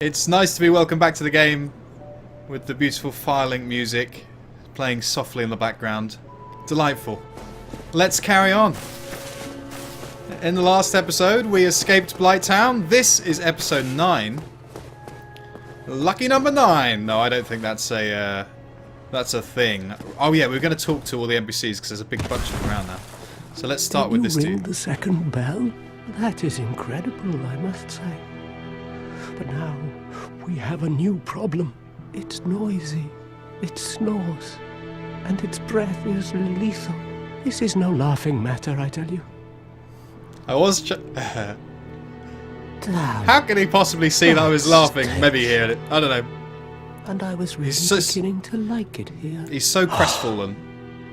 It's nice to be welcome back to the game with the beautiful Firelink music playing softly in the background. Delightful. Let's carry on. In the last episode we escaped Blighttown. This is episode 9. Lucky number 9. No, I don't think that's a thing. Oh yeah, we're going to talk to all the NPCs because there's a big bunch of them around now. So let's start with this dude. The second bell? That is incredible, I must say. But now we have a new problem. It's noisy, it snores, and its breath is lethal. This is no laughing matter, I tell you. I was Damn. How can he possibly see that I was laughing? Maybe he heard it. I don't know. And I was really beginning to like it here. He's so crestfallen.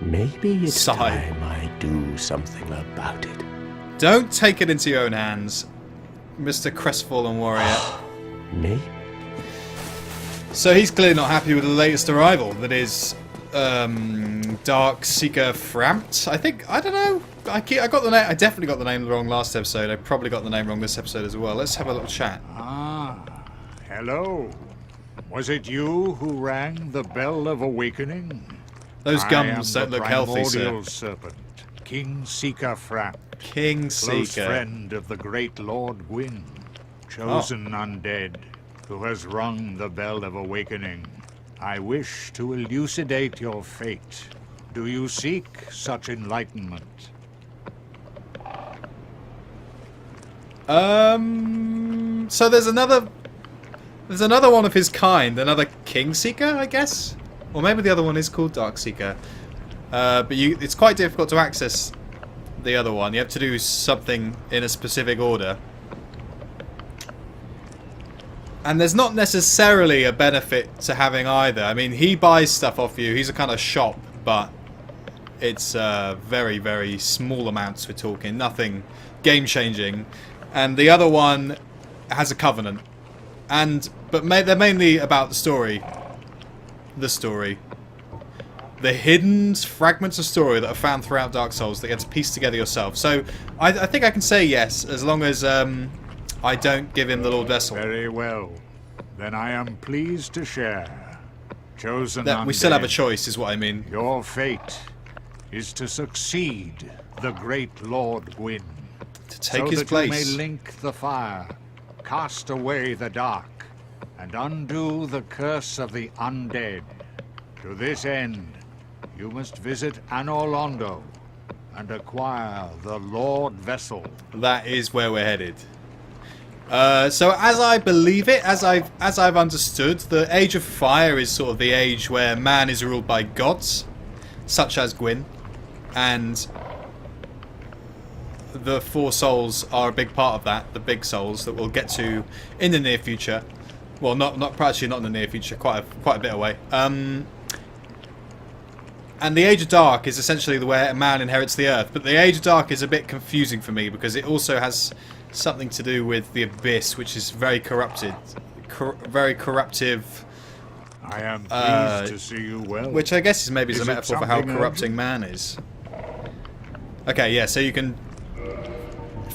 Maybe it's Sigh. time I do something about it. Don't take it into your own hands, Mr. Crestfallen Warrior. Me? So he's clearly not happy with the latest arrival. That is, Dark Seeker Frampt. I don't know. I got the name. I definitely got the name wrong last episode. I probably got the name wrong this episode as well. Let's have a little chat. Ah, hello. Was it you who rang the bell of awakening? Those gums don't look healthy, sir. Primordial serpent, King Seeker Frampt, King close Seeker. friend of the great Lord Gwyn, chosen undead, who has rung the bell of awakening. I wish to elucidate your fate. Do you seek such enlightenment? So there's another one of his kind, another King Seeker, I guess, or maybe the other one is called Dark Seeker. But it's quite difficult to access the other one. You have to do something in a specific order. And there's not necessarily a benefit to having either. I mean, he buys stuff off you. He's a kind of shop, but it's very, very small amounts we're talking. Nothing game-changing. And the other one has a covenant. But they're mainly about the story. The hidden fragments of story that are found throughout Dark Souls that you have to piece together yourself. So I think I can say yes, as long as I don't give him the Lord Vessel. Very well. Then I am pleased to share. Chosen That we undead, still have a choice, is what I mean. your fate is to succeed the great Lord Gwyn. To take so his that place. you may link the fire, cast away the dark, and undo the curse of the undead. To this end, you must visit Anor Londo and acquire the Lord Vessel. That is where we're headed. So as I believe it, as I've understood, the Age of Fire is sort of the age where man is ruled by gods, such as Gwyn, and the Four Souls are a big part of that. The big souls that we'll get to in the near future. Well, not in the near future, quite a bit away. And the Age of Dark is essentially where a man inherits the earth. But the Age of Dark is a bit confusing for me because it also has something to do with the Abyss, which is very corrupted, very corruptive. I am pleased to see you well. Which I guess is maybe a Is it metaphor for how something corrupting man is. Okay, yeah, so you can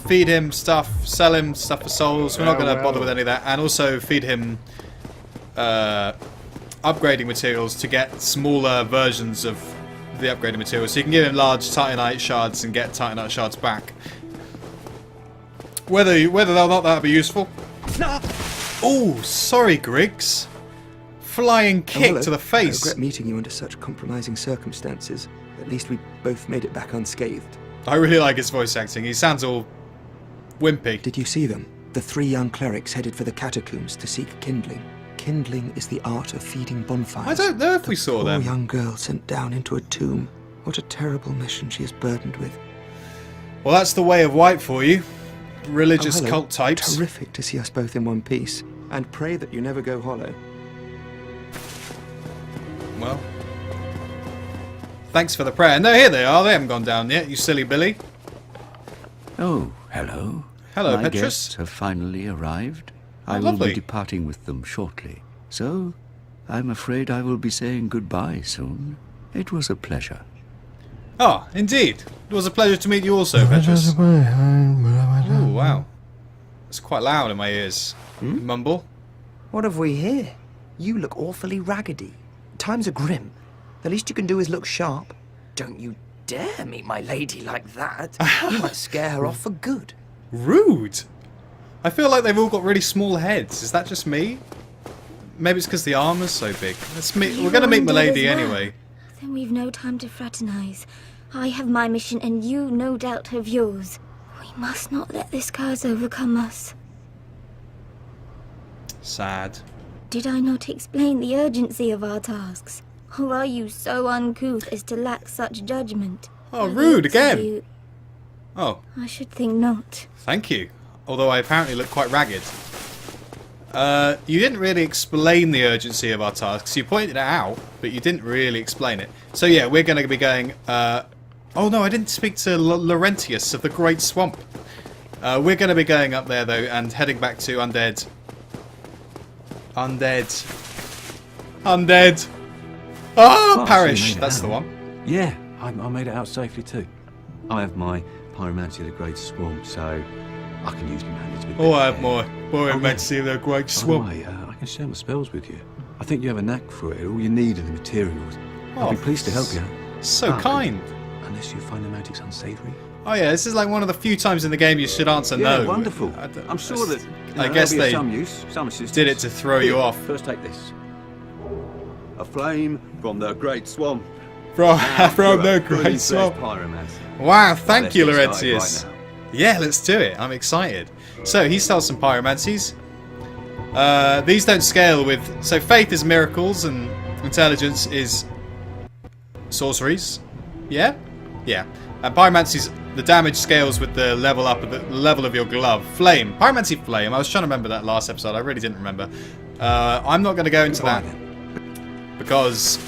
feed him stuff, sell him stuff for souls. We're not going to bother with any of that. And also feed him upgrading materials to get smaller versions of the upgrading materials. So you can give him large Titanite shards and get Titanite shards back. Whether or not that would be useful. Oh, sorry, Griggs. Flying kick to the face. I regret meeting you under such compromising circumstances. At least we both made it back unscathed. I really like his voice acting. He sounds all wimpy. Did you see them? The 3 young clerics headed for the catacombs to seek kindling. Kindling is the art of feeding bonfires. I don't know if we saw them. The poor young girl sent down into a tomb. What a terrible mission she is burdened with. Well, that's the way of white for you. Religious hello. cult types. Terrific to see us both in one piece. And pray that you never go hollow. Well, thanks for the prayer. No, here they are. They haven't gone down yet, you silly Billy. Oh, hello. Hello, My Petrus. guests have finally arrived. I will lovely. be departing with them shortly. So, I'm afraid I will be saying goodbye soon. It was a pleasure. Oh, indeed. It was a pleasure to meet you also, Petrus. Oh, wow. It's quite loud in my ears. Mumble. What have we here? You look awfully raggedy. Times are grim. The least you can do is look sharp. Don't you dare meet my lady like that. You might scare her off for good. Rude! I feel like they've all got really small heads. Is that just me? Maybe it's because the armor's so big. Let's meet. We're going to meet Milady anyway. Then we've no time to fraternize. I have my mission and you no doubt have yours. We must not let this curse overcome us. Sad. Did I not explain the urgency of our tasks? Or are you so uncouth as to lack such judgment? Oh, rude again! Oh. I should think not. Thank you. Although I apparently look quite ragged. You didn't really explain the urgency of our tasks. You pointed it out, but you didn't really explain it. So yeah, we're going to be going... Oh no, I didn't speak to Laurentius of the Great Swamp. We're going to be going up there, though, and heading back to Undead. Undead! Oh, Parish! That's the one. Yeah, I made it out safely too. I have my Pyromancy of the Great Swamp, so I can use my magic to be. Oh, I have my Pyromancy of the Great Swamp. By the way, I can share my spells with you. I think you have a knack for it. All you need are the materials. I'll be pleased to help you. So kind. Unless you find the magic's unsavory. Oh yeah, this is like one of the few times in the game you should answer no. Yeah, wonderful. I'm sure that I guess they some use, some assistance. did it to throw you off. First, take this. A flame from the Great Swamp. From the Great Swamp. Pyromancy. Wow, thank you, Let's get started Laurentius. right now. Yeah, let's do it. I'm excited. So he starts some pyromancies. These don't scale with. So faith is miracles and intelligence is sorceries. Yeah, yeah. And pyromancy's the damage scales with the level up of the level of your glove. Flame, pyromancy flame. I was trying to remember that last episode. I really didn't remember. I'm not going to go into that because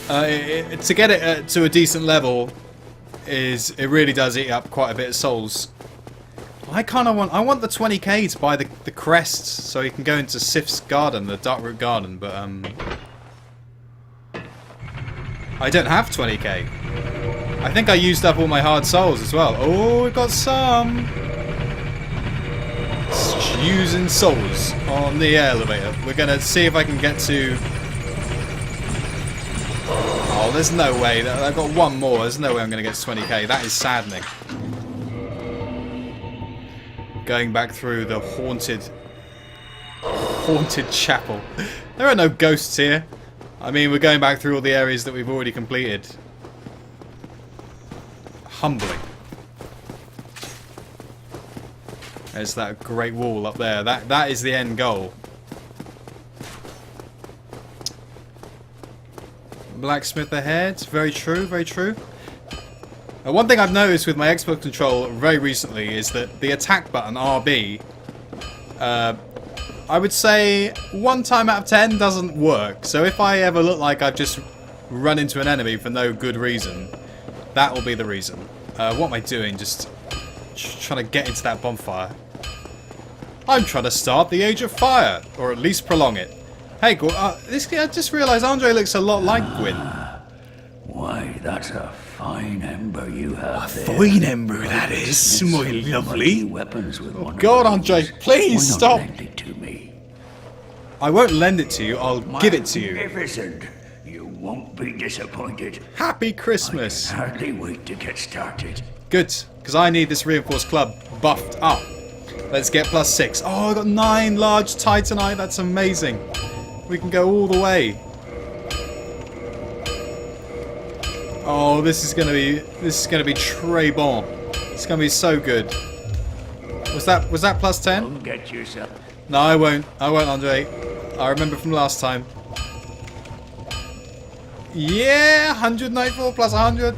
to get it to a decent level it really does eat up quite a bit of souls. I want the 20k to buy the crests so you can go into Sif's garden, the Darkroot garden, but I don't have 20k. I think I used up all my hard souls as well. Oh, we got some using souls on the elevator. We're gonna see if I can get to. Oh, there's no way. I've got one more. There's no way I'm gonna get to 20k. That is saddening. Going back through the haunted chapel. There are no ghosts here. I mean, we're going back through all the areas that we've already completed. Humbling. There's that great wall up there. That is the end goal. Blacksmith ahead. Very true, very true. One thing I've noticed with my Xbox control very recently is that the attack button, RB, I would say 1 time out of 10 doesn't work. So if I ever look like I've just run into an enemy for no good reason, that will be the reason. What am I doing? Just trying to get into that bonfire. I'm trying to start the Age of Fire, or at least prolong it. Hey, I just realised Andre looks a lot like Gwyn. Why, that's a fine ember you have there. Fine ember that is, my lovely. Weapons with one God, Andre, please stop. Lend it to me. I won't lend it to you, I'll give it to you. Magnificent. You won't be disappointed. Happy Christmas. I can hardly wait to get started. Good, because I need this reinforced club buffed up. Let's get +6. Oh, I got 9 large titanite. That's amazing. We can go all the way. Oh, this is gonna be très bon. It's gonna be so good. Was that +10? Don't get yourself. No, I won't, Andre. I remember from last time. Yeah, 100 nightfall plus 100.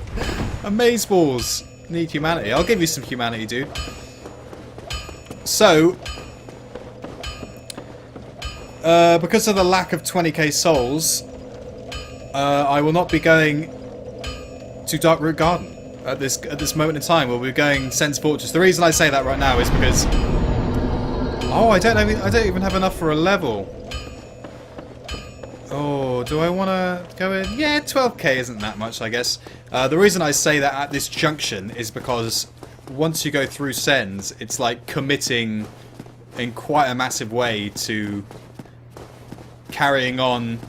Amaze balls. Need humanity. I'll give you some humanity, dude. So, because of the lack of 20k souls, I will not be going to Darkroot Garden at this moment in time. We'll be going Sense Fortress. The reason I say that right now is because I don't even have enough for a level. Oh, do I want to go in? Yeah, 12k isn't that much, I guess. The reason I say that at this junction is because once you go through Sens, it's like committing in quite a massive way to carrying on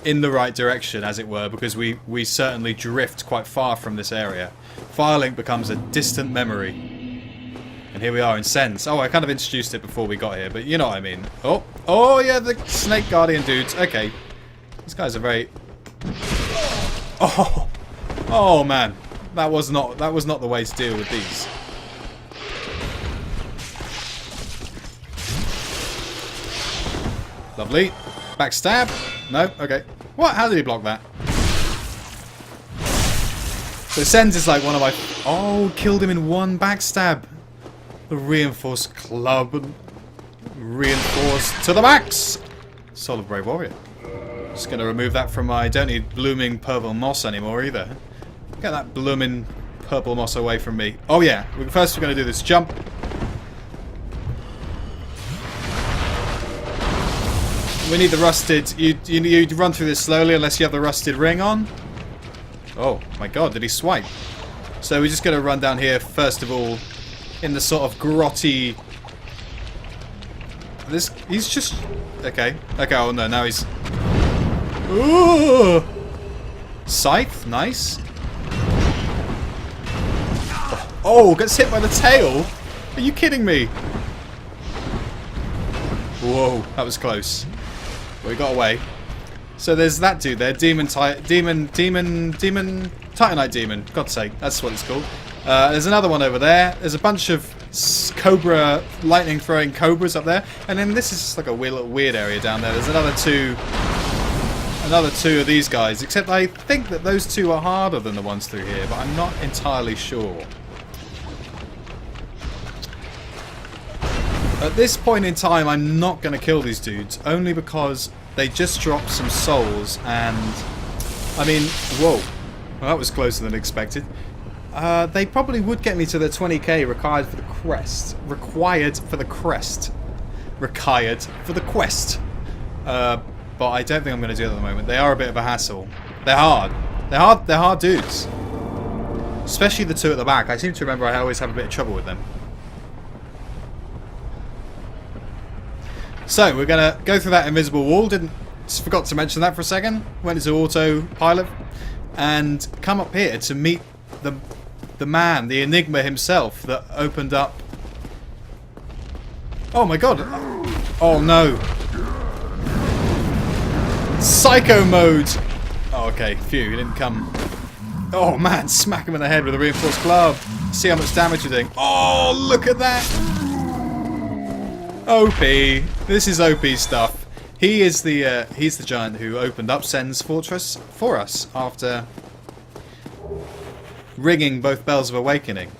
in the right direction, as it were, because we certainly drift quite far from this area. Firelink becomes a distant memory. And here we are in Sens. Oh, I kind of introduced it before we got here, but you know what I mean. Oh yeah, the Snake Guardian dudes. Okay. These guys are very... Oh man. That was not the way to deal with these. Lovely. Backstab. No, okay. What? How did he block that? So Sens is like one of my... Oh, killed him in one backstab. The reinforced club. Reinforced to the max. Soul of Brave Warrior. Just going to remove that from my... Don't need blooming purple moss anymore either. Get that blooming purple moss away from me. Oh yeah. First we're going to do this jump. We need the rusted... You run through this slowly unless you have the rusted ring on. Oh my god, did he swipe? So we're just going to run down here first of all in the sort of grotty... He's just... Okay. Okay, oh no, now he's... Ooh! Scythe, nice. Oh, gets hit by the tail? Are you kidding me? Whoa, that was close. But we got away. So there's that dude there, Titanite Demon. God's sake, that's what it's called. There's another one over there. There's a bunch of cobra, lightning throwing cobras up there, and then this is just like a weird area down there. There's another two of these guys. Except I think that those two are harder than the ones through here, but I'm not entirely sure. At this point in time, I'm not going to kill these dudes, only because they just dropped some souls, and I mean, whoa, well, that was closer than expected. They probably would get me to the 20k required for the quest. But I don't think I'm going to do it at the moment. They are a bit of a hassle. They're hard. They're hard dudes. Especially the two at the back. I seem to remember I always have a bit of trouble with them. So, we're going to go through that invisible wall. Forgot to mention that for a second. Went into autopilot. And come up here to meet the man, the Enigma himself that opened up... Oh my god. Oh no. Psycho mode. Oh, okay. Phew, he didn't come. Oh man, smack him in the head with a reinforced club. See how much damage you're doing. Oh, look at that. OP. This is OP stuff. He's the giant who opened up Sen's fortress for us after ringing both bells of awakening.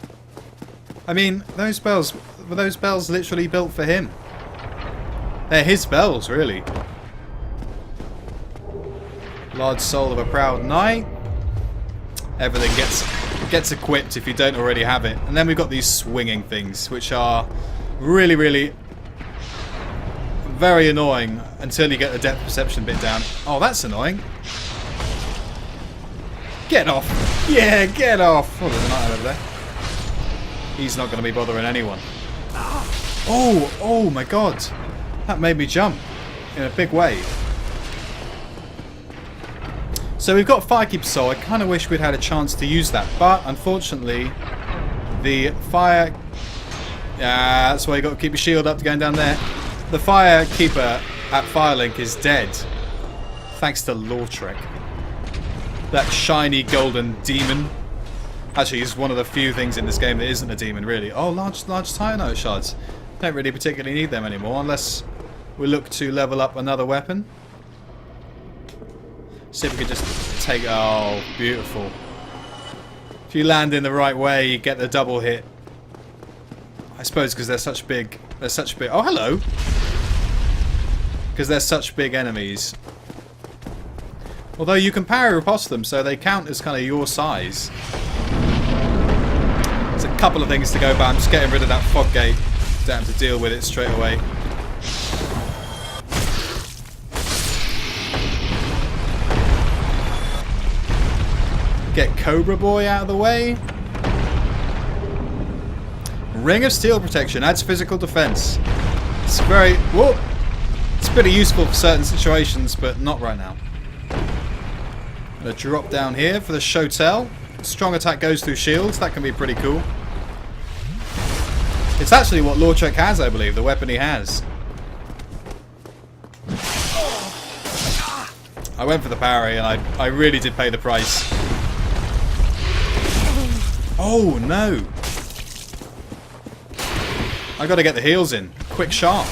I mean, were those bells literally built for him? They're his bells, really. Large soul of a proud knight. Everything gets equipped if you don't already have it. And then we've got these swinging things, which are really, really very annoying until you get the depth perception bit down. Oh, that's annoying. Get off. Yeah, get off. Oh, there's a knight over there. He's not going to be bothering anyone. Oh my god. That made me jump in a big way. So we've got Firekeeper Soul. I kind of wish we'd had a chance to use that, but unfortunately the fire... Yeah, that's why you got to keep your shield up to going down there. The Firekeeper at Firelink is dead. Thanks to Lautrec. That shiny golden demon. Actually, he's one of the few things in this game that isn't a demon, really. Oh, large Titanite shards. Don't really particularly need them anymore, unless we look to level up another weapon. See if we can just take... Oh, beautiful. If you land in the right way, you get the double hit. I suppose because they're such big... They're such big... Oh, hello! Because they're such big enemies. Although you can parry riposte them, so they count as kind of your size. There's a couple of things to go by. I'm just getting rid of that fog gate. Don't have to deal with it straight away. Get Cobra Boy out of the way. Ring of Steel Protection adds physical defense. It's very... Whoa! It's pretty useful for certain situations, but not right now. I'm going to drop down here for the Shotel. Strong attack goes through shields. That can be pretty cool. It's actually what Lorchek has, I believe. The weapon he has. I went for the parry, and I really did pay the price. Oh, no. I got to get the heals in. Quick, sharp.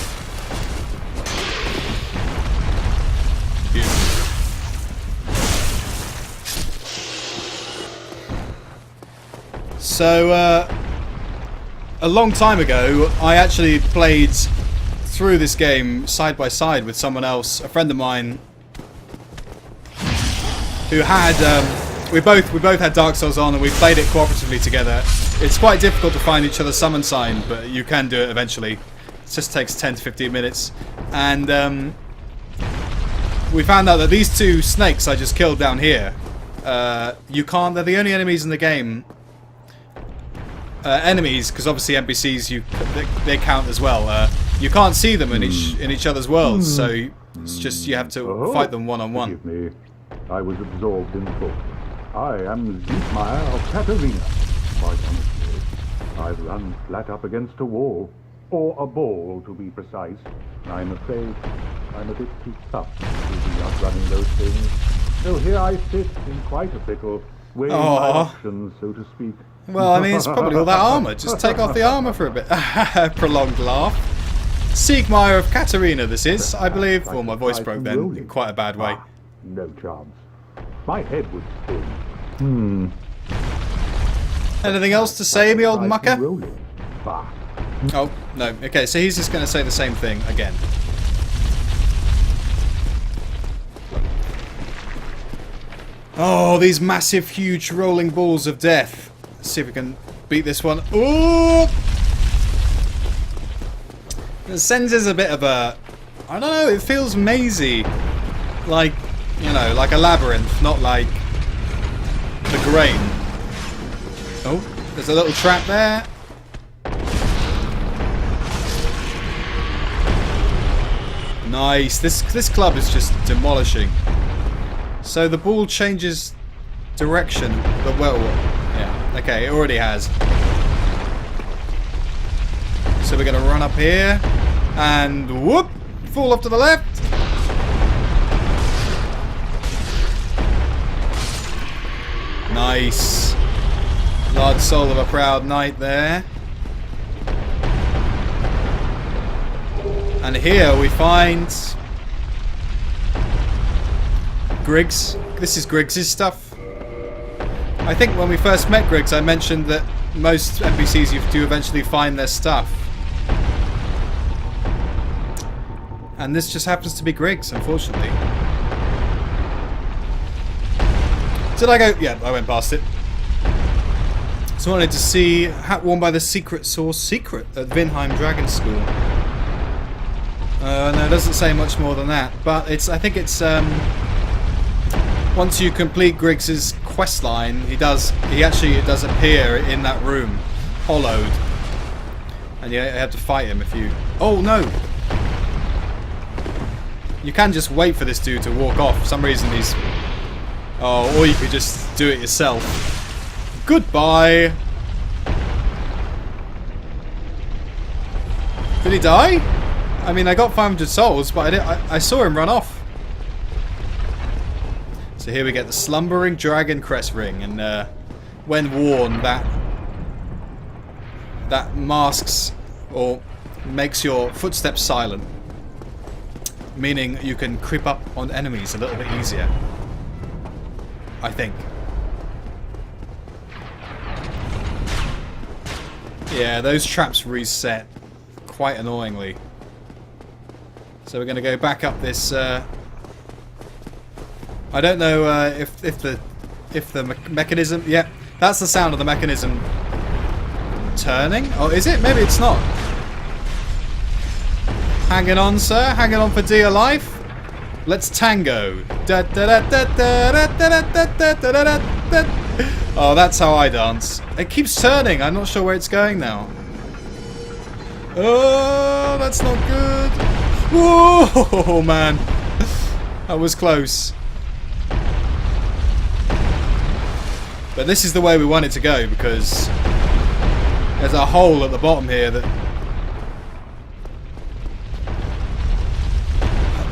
So, a long time ago, I actually played through this game side by side with someone else, a friend of mine, who had we both had Dark Souls on, and we played it cooperatively together. It's quite difficult to find each other's summon sign, but you can do it eventually. It just takes 10 to 15 minutes, and we found out that these two snakes I just killed down here, you can't. They're the only enemies in the game. Enemies, because obviously NPCs they count as well. You can't see them in each other's worlds, so it's just you have to fight them one on one. Forgive me. I was absorbed in thought. I am Zietmeyer of Katarina. Quite honestly, I've run flat up against a wall, or a ball to be precise. I'm afraid I'm a bit too tough to be outrunning those things. So here I sit in quite a pickle, weighing my options, so to speak. Well, I mean, it's probably all that armor. Just take off the armor for a bit. Prolonged laugh. Siegmeyer of Katarina, this is, I believe. Well, my voice broke then, in quite a bad way. No chance. My head would spin. Anything else to say, me old mucker? Bah. Oh, no. Okay, so he's just going to say the same thing again. Oh, these massive, huge rolling balls of death. Let's see if we can beat this one. Ooh! The sense is a bit of a... I don't know, it feels mazy. Like, you know, like a labyrinth, not like the grain. Oh, there's a little trap there. Nice. This club is just demolishing. So the ball changes direction. Well, yeah. Okay, it already has. So we're going to run up here. And whoop! Fall off to the left. Nice. Large soul of a proud knight there. And here we find Griggs. This is Griggs' stuff. I think when we first met Griggs, I mentioned that most NPCs you do eventually find their stuff. And this just happens to be Griggs, unfortunately. Did I go? Yeah, I went past it. So I wanted to see hat worn by the secret source secret at Vinheim Dragon School. No, it doesn't say much more than that. But it's. I think it's once you complete Griggs's quest line, he actually does appear in that room, hollowed, and you have to fight him if you. Oh no! You can just wait for this dude to walk off. For some reason he's. Oh, or you could just do it yourself. Goodbye. Did he die? I mean, I got 500 souls, but I saw him run off. So here we get the slumbering dragon crest ring, and when worn, that masks or makes your footsteps silent, meaning you can creep up on enemies a little bit easier. I think. Yeah, those traps reset quite annoyingly. So we're going to go back up this. I don't know if the mechanism. Yeah, that's the sound of the mechanism turning. Oh, is it? Maybe it's not. Hanging on, sir. Hanging on for dear life. Let's tango. Oh, that's how I dance. It keeps turning. I'm not sure where it's going now. Oh, that's not good. Whoa, man. That was close. But this is the way we want it to go, because there's a hole at the bottom here that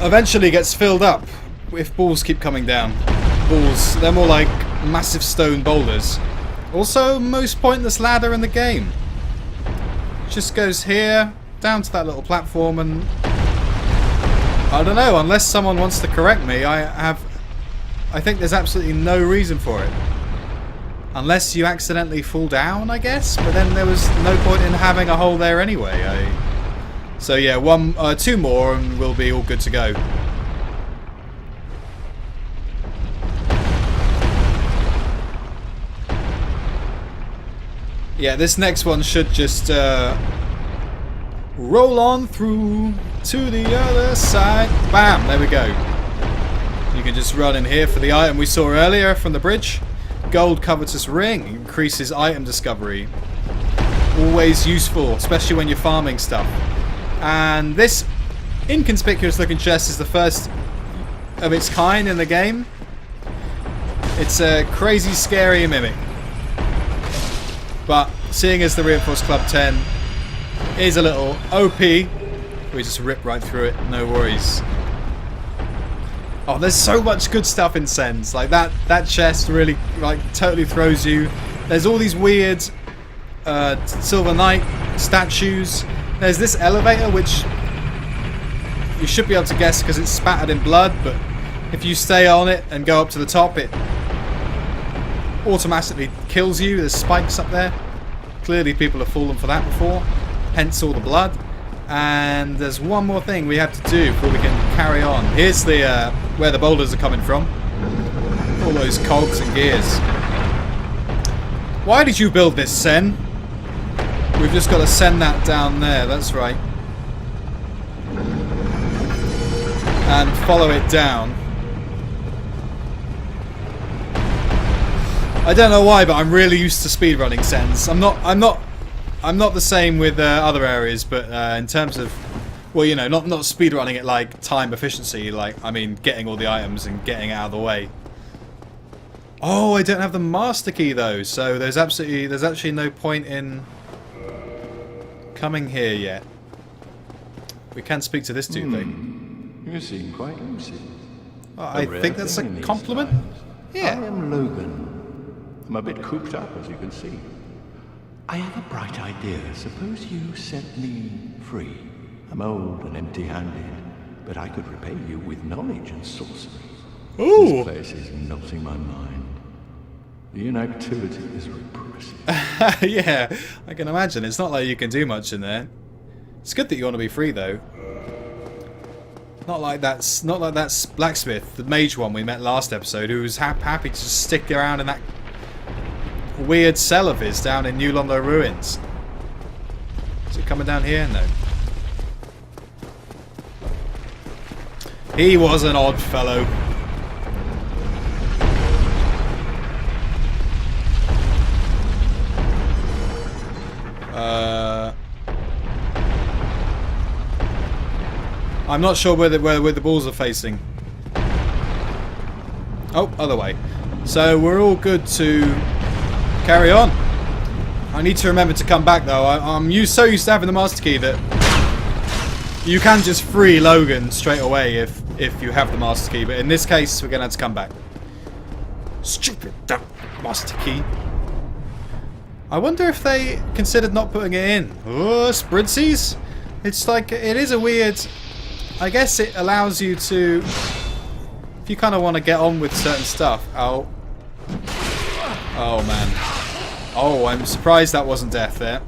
eventually gets filled up if balls keep coming down. Balls, they're more like massive stone boulders. Also, most pointless ladder in the game. Just goes here, down to that little platform, and I don't know, unless someone wants to correct me, I think there's absolutely no reason for it. Unless you accidentally fall down, I guess, but then there was no point in having a hole there anyway. So yeah, two more and we'll be all good to go. Yeah, this next one should just roll on through to the other side. Bam! There we go. You can just run in here for the item we saw earlier from the bridge. Gold covetous ring increases item discovery. Always useful, especially when you're farming stuff. And this inconspicuous looking chest is the first of its kind in the game. It's a crazy scary mimic. But seeing as the Reinforced Club 10 is a little OP, we just rip right through it, no worries. Oh, there's so much good stuff in Sens. Like that chest really like totally throws you. There's all these weird Silver Knight statues. There's this elevator which you should be able to guess because it's spattered in blood, but if you stay on it and go up to the top, it automatically kills you. There's spikes up there. Clearly people have fallen for that before, hence all the blood. And there's one more thing we have to do before we can carry on. Here's the where the boulders are coming from. All those cogs and gears. Why did you build this, Sen? We've just got to send that down there, that's right. And follow it down. I don't know why, but I'm really used to speedrunning Sens. I'm not the same with other areas, but in terms of, well, you know, not speedrunning it like time efficiency, like, I mean, getting all the items and getting out of the way. Oh, I don't have the master key though, so there's actually no point in coming here yet. We can speak to this dude though. You seem quite lucid. Oh, I think that's a compliment. Yeah. I am Logan. I'm a bit cooped up, as you can see. I have a bright idea. Suppose you set me free. I'm old and empty-handed, but I could repay you with knowledge and sorcery. Ooh. This place is melting my mind. The inactivity is repressive. Yeah, I can imagine. It's not like you can do much in there. It's good that you want to be free, though. Not like that blacksmith, the mage one we met last episode, who was happy to just stick around in that weird cell of his down in New Londo Ruins. Is it coming down here? No. He was an odd fellow. I'm not sure where the balls are facing. Oh, other way. So we're all good to carry on. I need to remember to come back though. I'm so used to having the master key that you can just free Logan straight away if you have the master key. But in this case, we're gonna have to come back. Stupid damn master key. I wonder if they considered not putting it in. Oh, sprintsies! It's like, it is a weird... I guess it allows you to... If you kind of want to get on with certain stuff. Oh. Oh, man. Oh, I'm surprised that wasn't death there.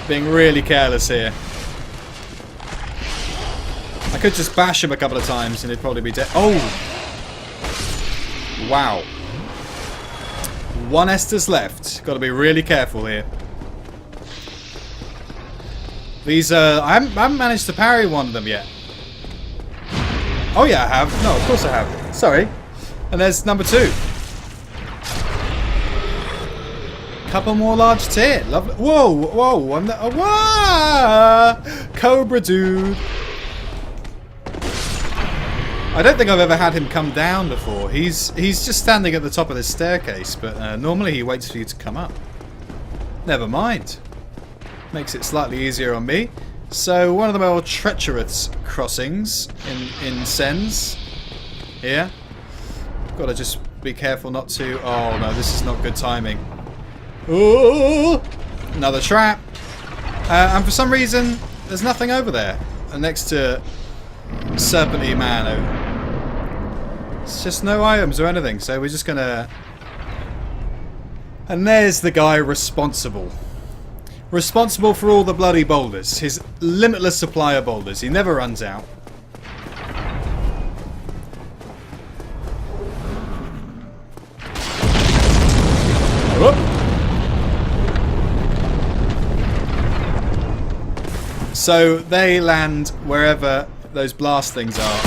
Being really careless here. I could just bash him a couple of times and he'd probably be dead. Oh! Wow. One Estus left. Got to be really careful here. These, I haven't managed to parry one of them yet. Oh yeah, I have. No, of course I have. Sorry. And there's number 2. Couple more large tit. Lovely. Whoa, whoa. Whoa! Cobra dude. I don't think I've ever had him come down before. He's just standing at the top of this staircase, but normally he waits for you to come up. Never mind. Makes it slightly easier on me. So one of the more treacherous crossings in Sens. Here. Gotta just be careful not to... Oh no, this is not good timing. Ooh! Another trap. And for some reason, there's nothing over there. Next to Serpent Man. It's just no items or anything, so we're just gonna... And there's the guy responsible. Responsible for all the bloody boulders. His limitless supply of boulders. He never runs out. Whoop. So they land wherever those blast things are.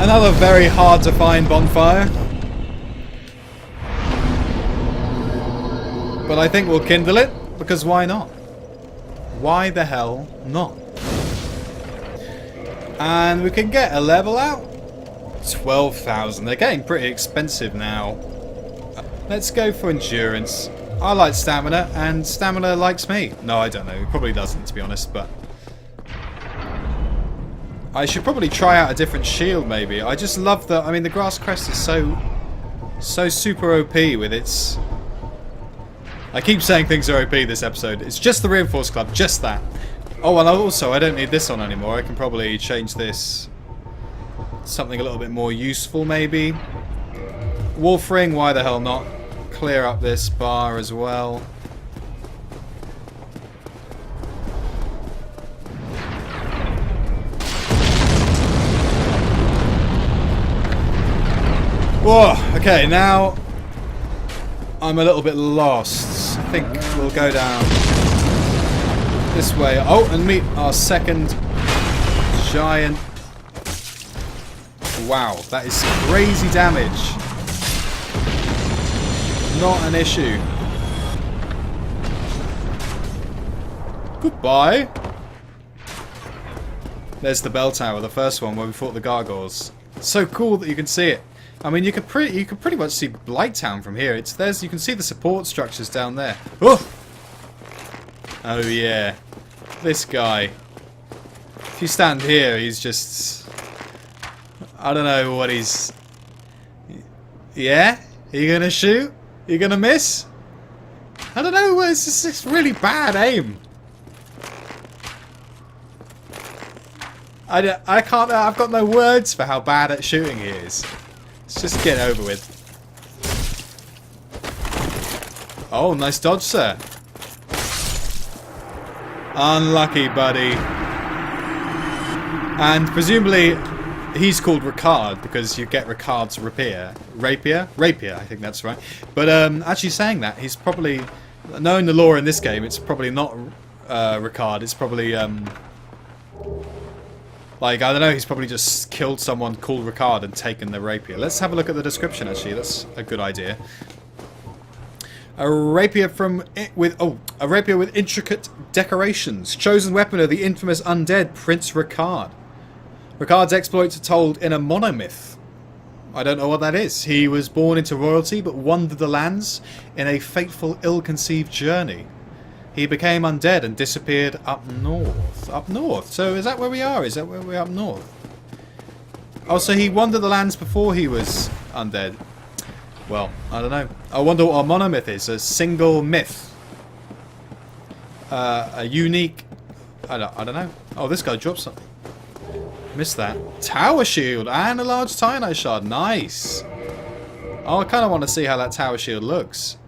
Another very hard to find bonfire. But I think we'll kindle it, because why not? Why the hell not? And we can get a level out. 12,000. They're getting pretty expensive now. Let's go for endurance. I like stamina, and stamina likes me. No, I don't know. It probably doesn't, to be honest, but... I should probably try out a different shield, maybe. I just love the... I mean, the Grass Crest is so super OP with its... I keep saying things are OP this episode. It's just the Reinforced Club, just that. Oh, and also, I don't need this on anymore. I can probably change this... something a little bit more useful, maybe. Wolf Ring, why the hell not? Clear up this bar as well. Whoa, okay, now I'm a little bit lost. I think we'll go down this way. Oh, and meet our second giant. Wow, that is crazy damage. Not an issue. Goodbye. There's the bell tower, the first one where we fought the gargoyles. It's so cool that you can see it. I mean, you could pretty much see Blighttown from here. You can see the support structures down there. Oh, oh yeah, this guy. If you stand here, he's just... I don't know what he's... Yeah? Are you gonna shoot? Are you gonna miss? I don't know. It's just really bad aim. I can't. I've got no words for how bad at shooting he is. Let's just get over with. Oh, nice dodge, sir. Unlucky, buddy. And presumably, he's called Ricard because you get Ricard's rapier. Rapier? Rapier, I think that's right. But actually saying that, he's probably... Knowing the lore in this game, it's probably not Ricard. It's probably... Like, I don't know, he's probably just killed someone called Ricard and taken the rapier. Let's have a look at the description, actually. That's a good idea. A rapier a rapier with intricate decorations. Chosen weapon of the infamous undead Prince Ricard. Ricard's exploits are told in a monomyth. I don't know what that is. He was born into royalty but wandered the lands in a fateful, ill-conceived journey. He became undead and disappeared up north. Up north? So is that where we are? Is that where we're up north? Oh, so he wandered the lands before he was undead. Well, I don't know. I wonder what our monomyth is. A single myth. A unique... I don't know. Oh, this guy dropped something. Missed that. Tower shield and a large Titanite shard. Nice. Oh, I kind of want to see how that tower shield looks.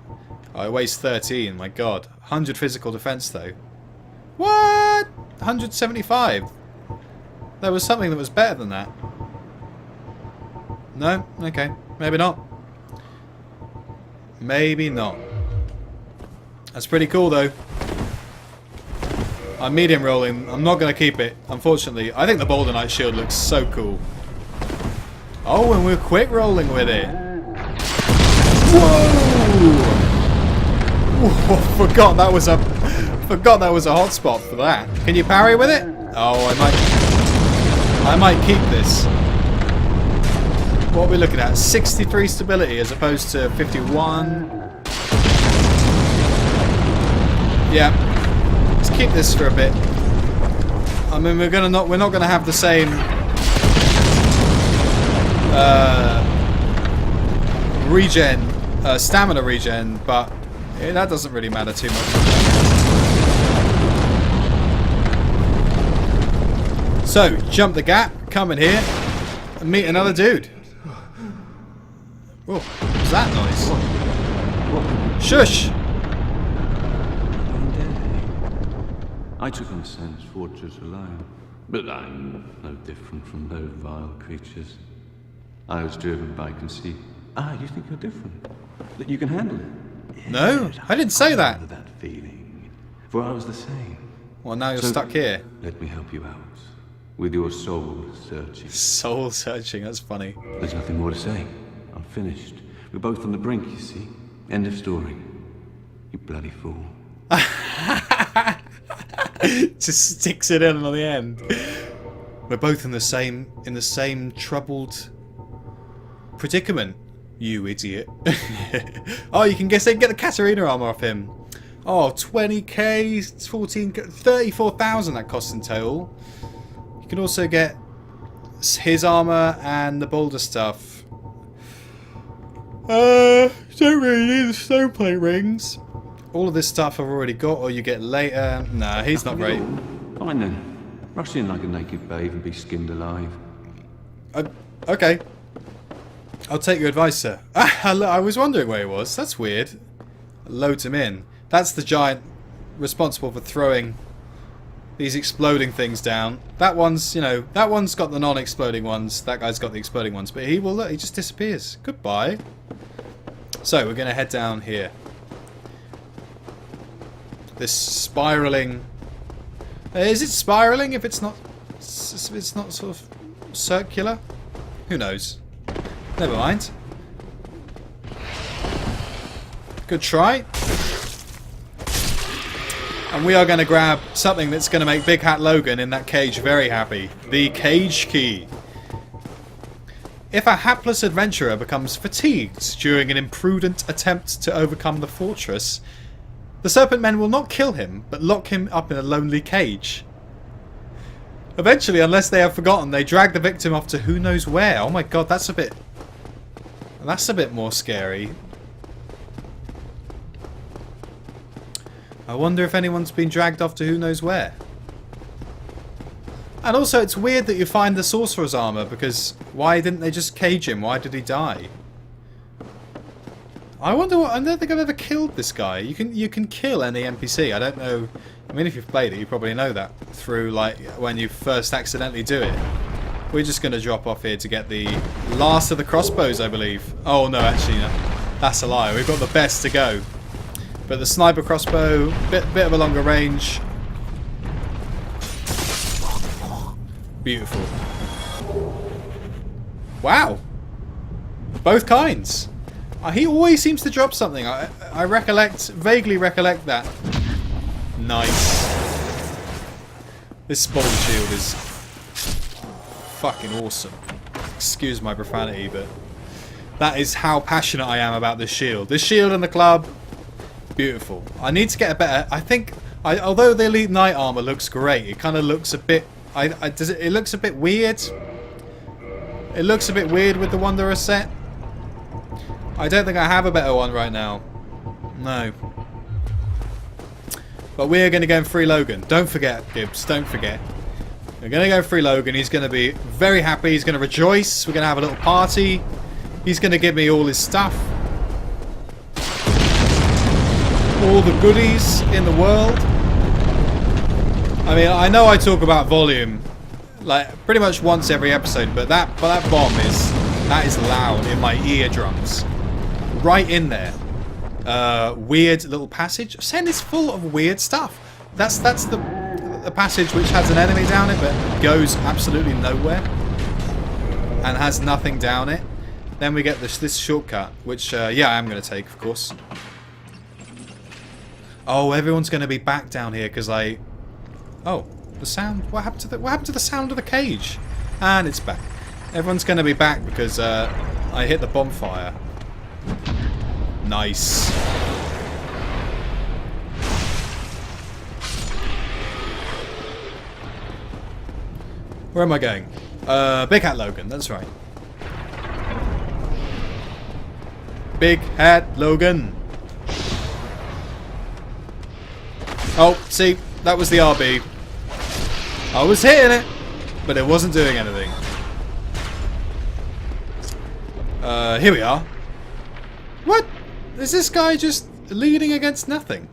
Oh, it weighs 13. My god. 100 physical defense, though. What? 175. There was something that was better than that. No? Okay. Maybe not. Maybe not. That's pretty cool, though. I'm medium rolling. I'm not going to keep it, unfortunately. I think the Boulder Knight shield looks so cool. Oh, and we're quick rolling with it. Whoa! Forgot that was a hotspot for that. Can you parry with it? Oh, I might keep this. What are we looking at? 63 stability as opposed to 51. Yeah. Let's keep this for a bit. I mean, we're not gonna have the same stamina regen, but that doesn't really matter too much. So, jump the gap, come in here, and meet another dude. Whoa, what's that noise? Shush! I took on Sen's fortress alone, but I'm no different from those vile creatures. I was driven by conceit. You think you're different? That you can handle it? No, I didn't say that. That feeling, for I was the same. Well, now you're stuck here. Let me help you out with your soul searching. Soul searching, that's funny. There's nothing more to say. I'm finished. We're both on the brink, you see. End of story. You bloody fool. Just sticks it in on the end. We're both in the same troubled predicament, you idiot. Oh, you can get the Katarina armor off him. Oh, 20k, 34,000 that costs in total. You can also get his armor and the boulder stuff. Don't really need the stoneplate rings. All of this stuff I've already got, or you get later. Nah, he's not great. Fine then. Rush in like a naked babe and be skinned alive. Okay. I'll take your advice, sir. I was wondering where he was. That's weird. Loads him in. That's the giant responsible for throwing these exploding things down. That one's, that one's got the non-exploding ones. That guy's got the exploding ones. But he just disappears. Goodbye. So, we're going to head down here. This spiraling... is it spiraling if it's not sort of circular? Who knows? Never mind. Good try. And we are going to grab something that's going to make Big Hat Logan in that cage very happy. The cage key. If a hapless adventurer becomes fatigued during an imprudent attempt to overcome the fortress, the Serpent Men will not kill him, but lock him up in a lonely cage. Eventually, unless they have forgotten, they drag the victim off to who knows where. Oh my god, that's a bit more scary. I wonder if anyone's been dragged off to who knows where. And also, it's weird that you find the sorcerer's armor, because why didn't they just cage him? Why did he die? I wonder what... I don't think I've ever killed this guy. You can kill any NPC. I don't know... I mean, if you've played it, you probably know that through, like, when you first accidentally do it. We're just going to drop off here to get the last of the crossbows, I believe. Oh, no, actually, no. That's a lie. We've got the best to go. But the sniper crossbow, bit of a longer range. Beautiful. Wow. Both kinds. He always seems to drop something. I vaguely recollect that. Nice. This bolt shield is fucking awesome. Excuse my profanity, but that is how passionate I am about this shield. This shield and the club, beautiful. I need to get a better... I think, although the Elite Knight armor looks great, it kind of looks a bit... it looks a bit weird. It looks a bit weird with the Wanderer set. I don't think I have a better one right now. No. But we're going to go and free Logan. Don't forget, Gibbs. Don't forget. We're going to go free Logan. He's going to be very happy. He's going to rejoice. We're going to have a little party. He's going to give me all his stuff. All the goodies in the world. I mean, I know I talk about volume like pretty much once every episode, but that bomb is loud in my eardrums. Right in there. Weird little passage. Sen is full of weird stuff. That's the passage which has an enemy down it but goes absolutely nowhere and has nothing down it. then we get this shortcut, which yeah, I am going to take, of course. Oh, everyone's going to be back down here because oh, the sound. What happened to the sound of the cage? And it's back. Everyone's going to be back because I hit the bonfire. Nice. Where am I going? Big Hat Logan, that's right. Big Hat Logan. Oh, see, that was the RB. I was hitting it, but it wasn't doing anything. Here we are. What? Is this guy just leading against nothing?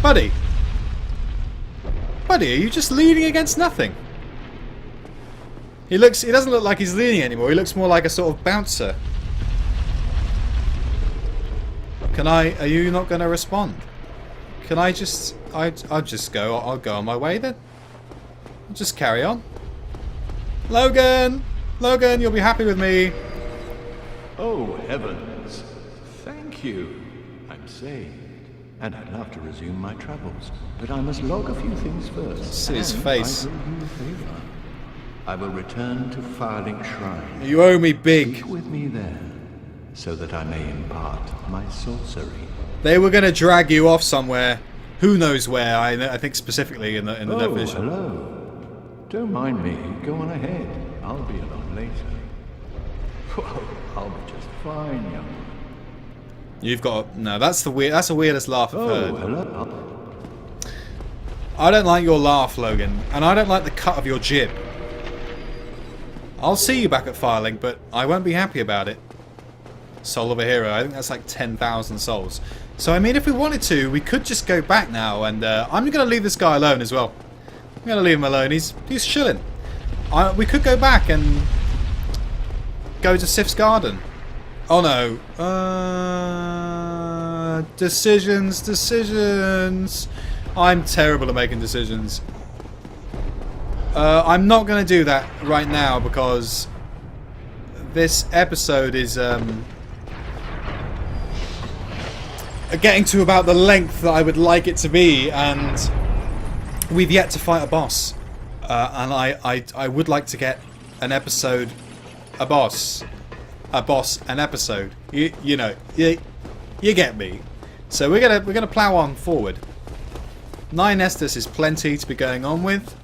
Buddy. Buddy, are you just leaning against nothing? He doesn't look like he's leaning anymore. He looks more like a sort of bouncer. Are you not going to respond? Can I just, I'll just go, I'll go on my way then. I'll just carry on. Logan! Logan, you'll be happy with me. Oh, heavens. Thank you. I'm saved. And I'd love to resume my travels, but I must log a few things first. See his face. I owe you a favor. I will return to Firelink Shrine. You owe me big. Speak with me there, so that I may impart my sorcery. They were going to drag you off somewhere. Who knows where? I think specifically in the division. Hello. Don't mind me. Go on ahead. I'll be along later. Whoa, I'll be just fine, young man. You've got no. That's the weirdest laugh I've heard. Hello. I don't like your laugh, Logan, and I don't like the cut of your jib. I'll see you back at Firelink, but I won't be happy about it. Soul of a hero. I think that's like 10,000 souls. So I mean, if we wanted to, we could just go back now, and I'm going to leave this guy alone as well. I'm going to leave him alone. He's chilling. We could go back and go to Sif's garden. Oh no. Decisions. I'm terrible at making decisions. I'm not going to do that right now because this episode is getting to about the length that I would like it to be, and we've yet to fight a boss. And I would like to get an episode, a boss, an episode. You know, you get me. So we're gonna plow on forward. 9 Estus is plenty to be going on with.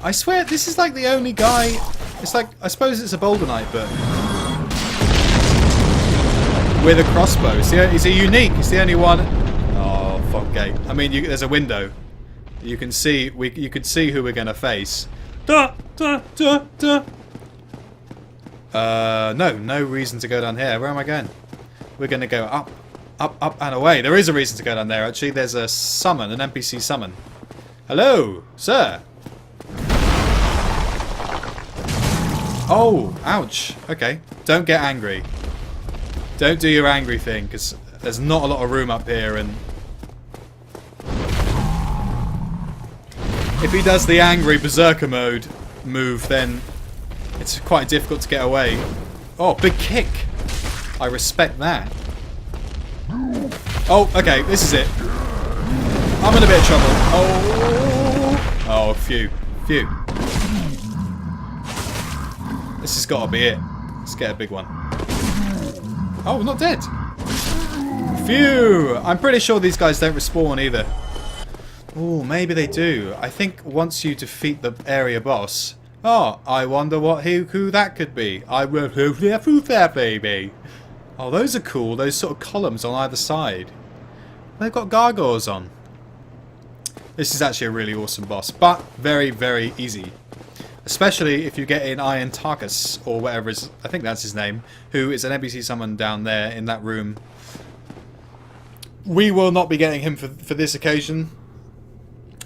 I swear this is like the only guy. It's like, I suppose it's a Boulder Knight, but with a crossbow. He's a unique. He's the only one. Oh fuck gate. I mean, there's a window. You can see. You can see who we're gonna face. No reason to go down here. Where am I going? We're gonna go up, up and away. There is a reason to go down there. Actually, there's a summon, an NPC summon. Hello, sir. Oh, ouch. Okay, don't get angry. Don't do your angry thing, because there's not a lot of room up here, and if he does the angry berserker mode move, then it's quite difficult to get away. Oh, big kick. I respect that. Oh, okay, this is it. I'm in a bit of trouble. Oh, phew. This has got to be it. Let's get a big one. Oh, not dead. Phew. I'm pretty sure these guys don't respawn either. Oh, maybe they do. I think once you defeat the area boss. Oh, I wonder who that could be. Who that baby. Oh, those are cool. Those sort of columns on either side. They've got gargoyles on. This is actually a really awesome boss, but very, very easy. Especially if you get in Iron Tarkus, or whatever is, I think that's his name, who is an NPC summon down there in that room. We will not be getting him for this occasion,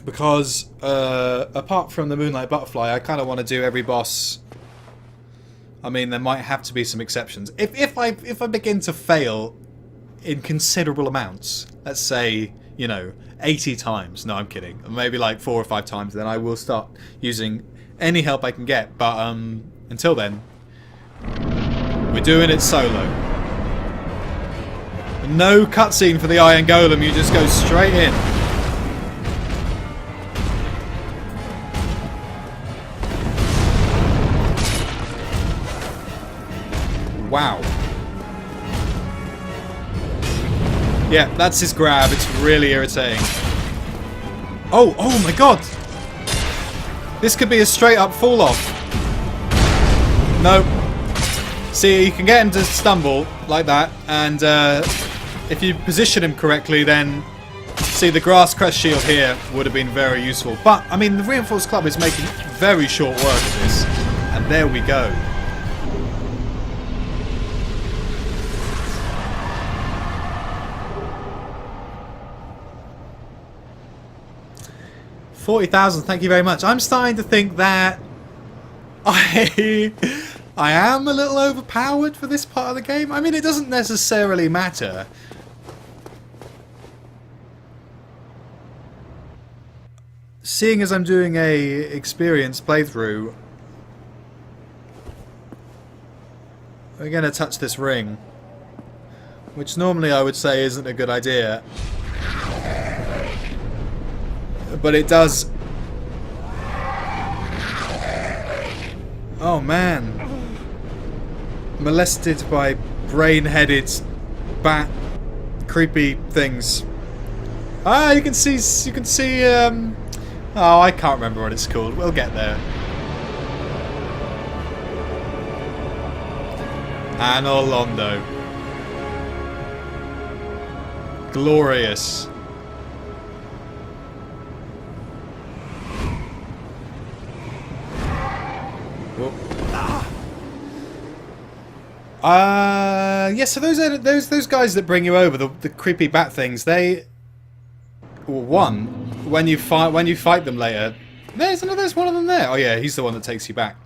because apart from the Moonlight Butterfly, I kind of want to do every boss. I mean, there might have to be some exceptions. If I begin to fail in considerable amounts, let's say, you know, 80 times. No, I'm kidding. Maybe like 4 or 5 times. Then I will start using any help I can get. But until then, we're doing it solo. No cutscene for the Iron Golem. You just go straight in. Wow. Yeah, that's his grab. It's really irritating. Oh, oh my god! This could be a straight up fall off. No. See, you can get him to stumble like that, and if you position him correctly, then see the grass crest shield here would have been very useful. But I mean, the Reinforced Club is making very short work of this, and there we go. 40,000, thank you very much. I'm starting to think that I am a little overpowered for this part of the game. I mean, it doesn't necessarily matter. Seeing as I'm doing a experienced playthrough, we're going to touch this ring, which normally I would say isn't a good idea. But it does. Oh man. Molested by brain-headed bat creepy things. Ah, you can see oh, I can't remember what it's called. We'll get there. Anor Londo. Glorious. Yeah, so those guys that bring you over, the creepy bat things, they, well, one, when you fight them later, there's one of them there. Oh yeah, he's the one that takes you back.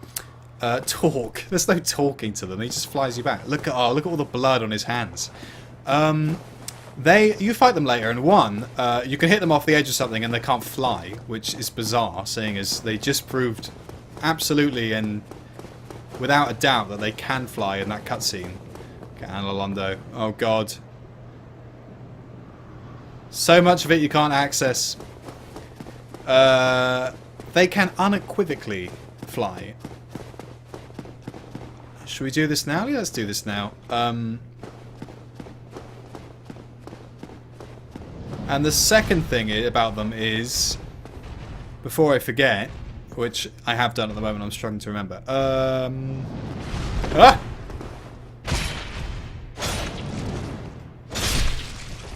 Talk. There's no talking to them. He just flies you back. Look at all the blood on his hands. You fight them later, and one, you can hit them off the edge of something and they can't fly, which is bizarre, seeing as they just proved absolutely and without a doubt that they can fly in that cutscene. Okay, Anor Londo. Oh god. So much of it you can't access. They can unequivocally fly. Should we do this now? Yeah, let's do this now. And the second thing about them is, before I forget, which I have done at the moment, I'm struggling to remember.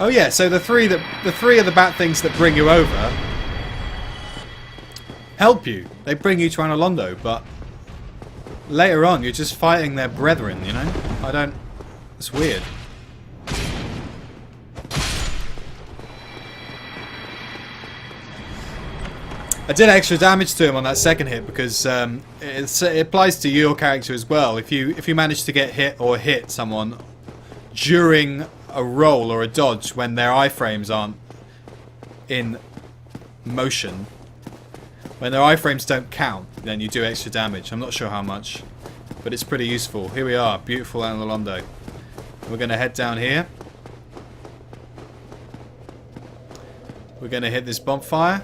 Oh yeah, so the three of the bat things that bring you over help you. They bring you to Anor Londo, but later on you're just fighting their brethren, you know? It's weird. I did extra damage to him on that second hit because it applies to your character as well. If you manage to get hit someone during a roll or a dodge when their iframes aren't in motion, when their iframes don't count, then you do extra damage. I'm not sure how much, but it's pretty useful. Here we are, beautiful Anor Londo. We're going to head down here. We're going to hit this bonfire.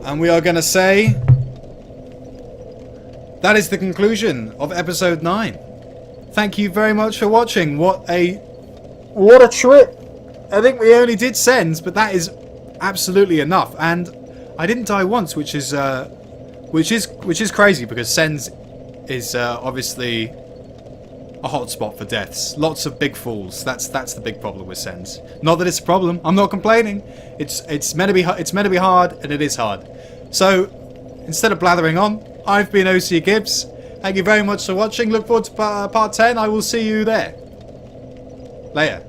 And we are going to say that is the conclusion of episode 9. Thank you very much for watching. What a trip! I think we only did Sens, but that is absolutely enough. And I didn't die once, which is crazy because Sens is obviously a hotspot for deaths. Lots of big falls. That's the big problem with Sens. Not that it's a problem. I'm not complaining. It's meant to be hard, and it is hard. So instead of blathering on, I've been OC Gibbs. Thank you very much for watching. Look forward to part 10. I will see you there. Later.